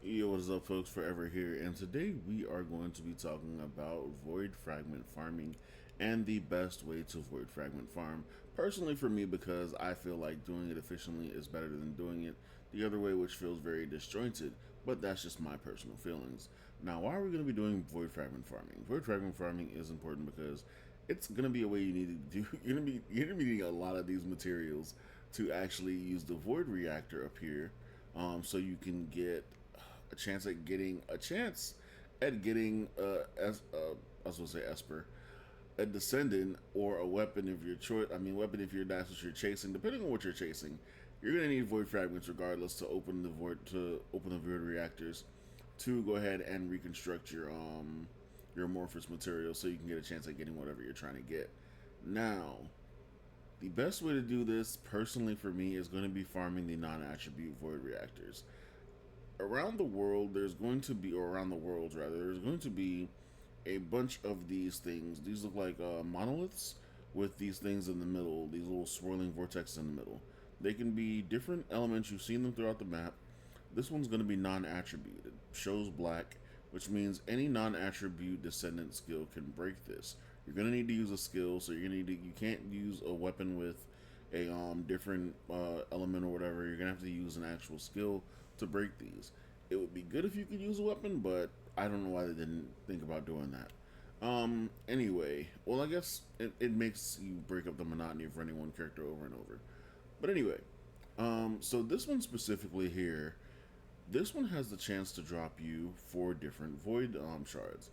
Yo, what is up, folks? Forever here, and today we are going to be talking about void fragment farming and the best way to void fragment farm. Personally, for me, because I feel like doing it efficiently is better than doing it the other way, which feels very disjointed. But that's just my personal feelings. Now, why are we going to be doing void fragment farming? Void fragment farming is important because it's going to be a way you need to do. You're going to be needing a lot of these materials to actually use the void reactor up here, so you can get a chance at getting I was gonna say Esper, a Descendant, or a weapon of your choice. I mean, weapon if that's what you're chasing. Depending on what you're chasing, you're gonna need void fragments regardless to open the void reactors to go ahead and reconstruct your amorphous material so you can get a chance at getting whatever you're trying to get. Now, the best way to do this, personally for me, is going to be farming the non-attribute void reactors. Around the world, there's going to be, or around the world rather, there's going to be a bunch of these things. These look like monoliths with these things in the middle, these little swirling vortexes in the middle. They can be different elements. You've seen them throughout the map. This one's going to be non-attribute. It shows black, which means any non-attribute descendant skill can break this. You're going to need to use a skill, so you can't use a weapon with a different element or whatever. You're going to have to use an actual skill to break these. It would be good if you could use a weapon, but I don't know why they didn't think about doing that. Anyway, well, I guess it makes you break up the monotony of running one character over and over. But anyway, so this one specifically here, this one has the chance to drop you 4 different void shards: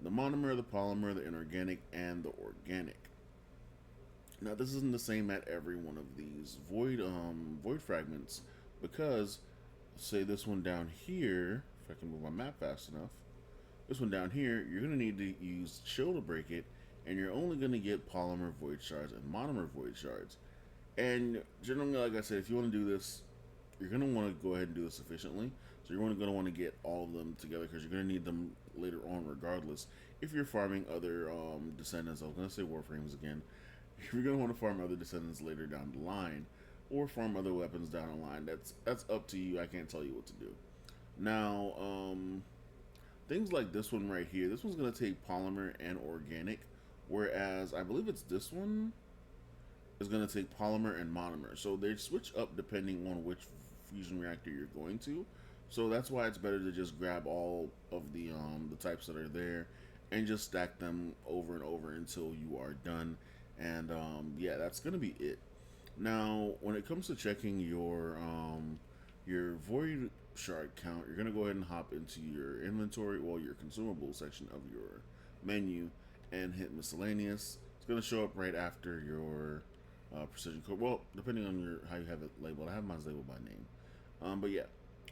the monomer, the polymer, the inorganic, and the organic. Now, this isn't the same at every one of these void fragments, because say this one down here, if I can move my map fast enough, this one down here, you're going to need to use chill to break it, and you're only going to get polymer void shards and monomer void shards. And generally, like I said, if you want to do this, you're going to want to go ahead and do this efficiently. So you're going to want to get all of them together because you're going to need them later on regardless. If you're farming other descendants, I was going to say Warframes again. You're going to want to farm other descendants later down the line, or farm other weapons down the line. That's up to you. I can't tell you what to do. Now, things like this one right here, this one's going to take polymer and organic, whereas I believe it's this one is going to take polymer and monomer. So they switch up depending on which fusion reactor you're going to. So that's why it's better to just grab all of the types that are there and just stack them over and over until you are done. And yeah, that's going to be it. Now, when it comes to checking your void shard count, you're gonna go ahead and hop into your inventory, well, your consumable section of your menu, and hit miscellaneous. It's gonna show up right after your precision code. Well, depending on how you have it labeled. I have mine labeled by name. But yeah,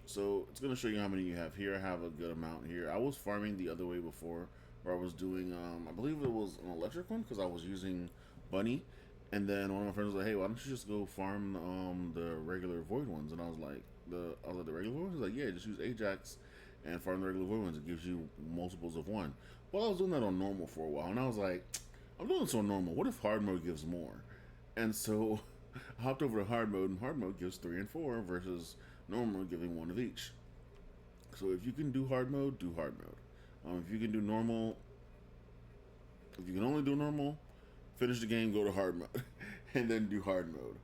so it's gonna show you how many you have here. I have a good amount here. I was farming the other way before, where I was doing, I believe it was an electric one because I was using Bunny. And then one of my friends was like, "Hey, why don't you just go farm the regular void ones?" And I was like, "The regular void ones?" He's like, "Yeah, just use Ajax and farm the regular void ones. It gives you multiples of one." Well, I was doing that on normal for a while, and I was like, "I'm doing this on normal. What if hard mode gives more?" And so I hopped over to hard mode, and hard mode gives 3 and 4 versus normal giving 1 of each. So if you can do hard mode, do hard mode. If you can do normal, if you can only do normal, finish the game, go to hard mode, and then do hard mode.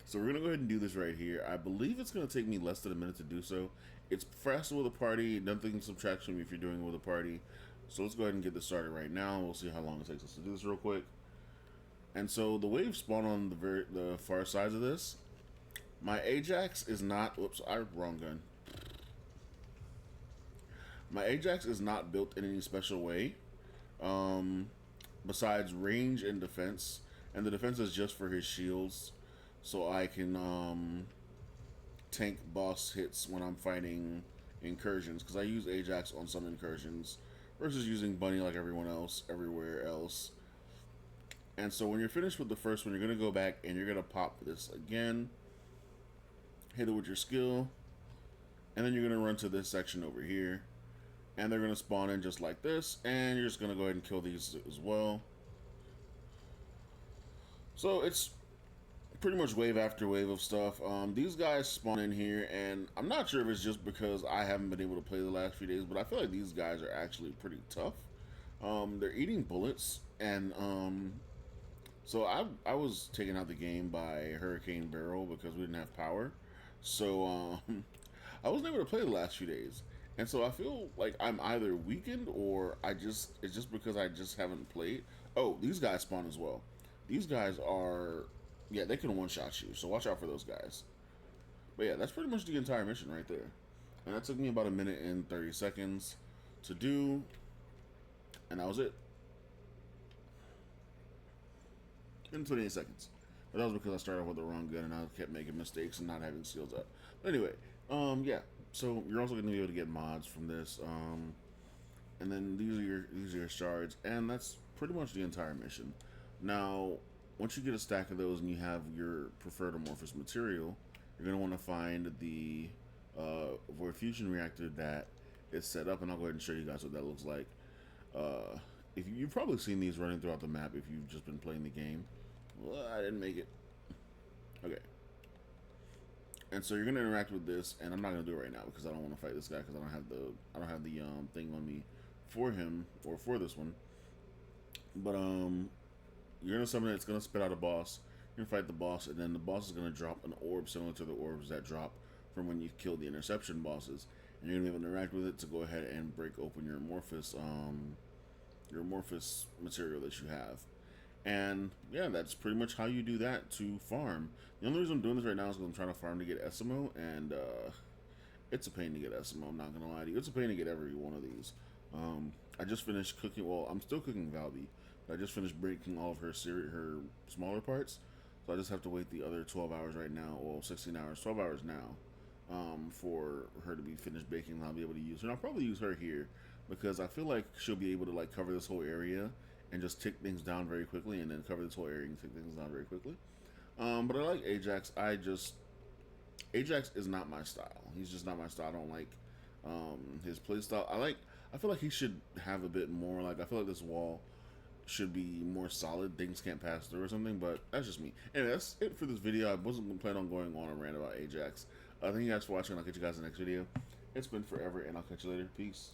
So we're gonna go ahead and do this right here. I believe it's gonna take me less than a minute to do so. It's faster with a party. Nothing subtracts from if you're doing it with a party. So let's go ahead and get this started right now. We'll see how long it takes us to do this real quick. And so the waves spawn on the far sides of this. My Ajax is not. Whoops, wrong gun. My Ajax is not built in any special way. Besides range and defense, and the defense is just for his shields, so I can tank boss hits when I'm fighting incursions, because I use Ajax on some incursions versus using Bunny like everyone else everywhere else. And so when you're finished with the first one, you're going to go back and you're going to pop this again, hit it with your skill, and then you're going to run to this section over here, and they're going to spawn in just like this, and you're just going to go ahead and kill these as well. So it's pretty much wave after wave of stuff. These guys spawn in here, and I'm not sure if it's just because I haven't been able to play the last few days, but I feel like these guys are actually pretty tough. They're eating bullets, and so I was taken out the game by Hurricane Barrel because we didn't have power. So I wasn't able to play the last few days, and so I feel like I'm either weakened or it's just because I just haven't played. Oh, these guys spawn as well. These guys are, yeah, they can one shot you, so watch out for those guys. But yeah, that's pretty much the entire mission right there, and that took me about a minute and 30 seconds to do, and that was it. In 28 seconds. But that was because I started off with the wrong gun and I kept making mistakes and not having skills up. But anyway, yeah. So you're also going to be able to get mods from this, and then these are your shards, and that's pretty much the entire mission. Now, once you get a stack of those and you have your preferred amorphous material, you're going to want to find the Void Fusion reactor that is set up, and I'll go ahead and show you guys what that looks like. If you've probably seen these running throughout the map if you've just been playing the game. Well, I didn't make it. Okay. And so you're gonna interact with this, and I'm not gonna do it right now because I don't want to fight this guy because I don't have the thing on me for him or for this one. But you're gonna summon it. It's gonna spit out a boss. You're gonna fight the boss, and then the boss is gonna drop an orb similar to the orbs that drop from when you kill the interception bosses, and you're gonna be able to interact with it to go ahead and break open your amorphous material that you have. And yeah, that's pretty much how you do that to farm. The only reason I'm doing this right now is because I'm trying to farm to get SMO, and it's a pain to get SMO. I'm not gonna lie to you, it's a pain to get every one of these. I just finished cooking. Well, I'm still cooking Valby, but I just finished breaking all of her her smaller parts. So I just have to wait the other 12 hours right now. Well, 16 hours, 12 hours now, for her to be finished baking, and I'll be able to use her. And I'll probably use her here because I feel like she'll be able to like cover this whole area and just tick things down very quickly, and then cover this whole area and tick things down very quickly. But I like Ajax. Ajax is not my style. He's just not my style. I don't like his playstyle. I feel like he should have a bit more. Like, I feel like this wall should be more solid. Things can't pass through or something, but that's just me. Anyway, that's it for this video. I wasn't planning on going on a rant about Ajax. Thank you guys for watching. I'll catch you guys in the next video. It's been forever, and I'll catch you later. Peace.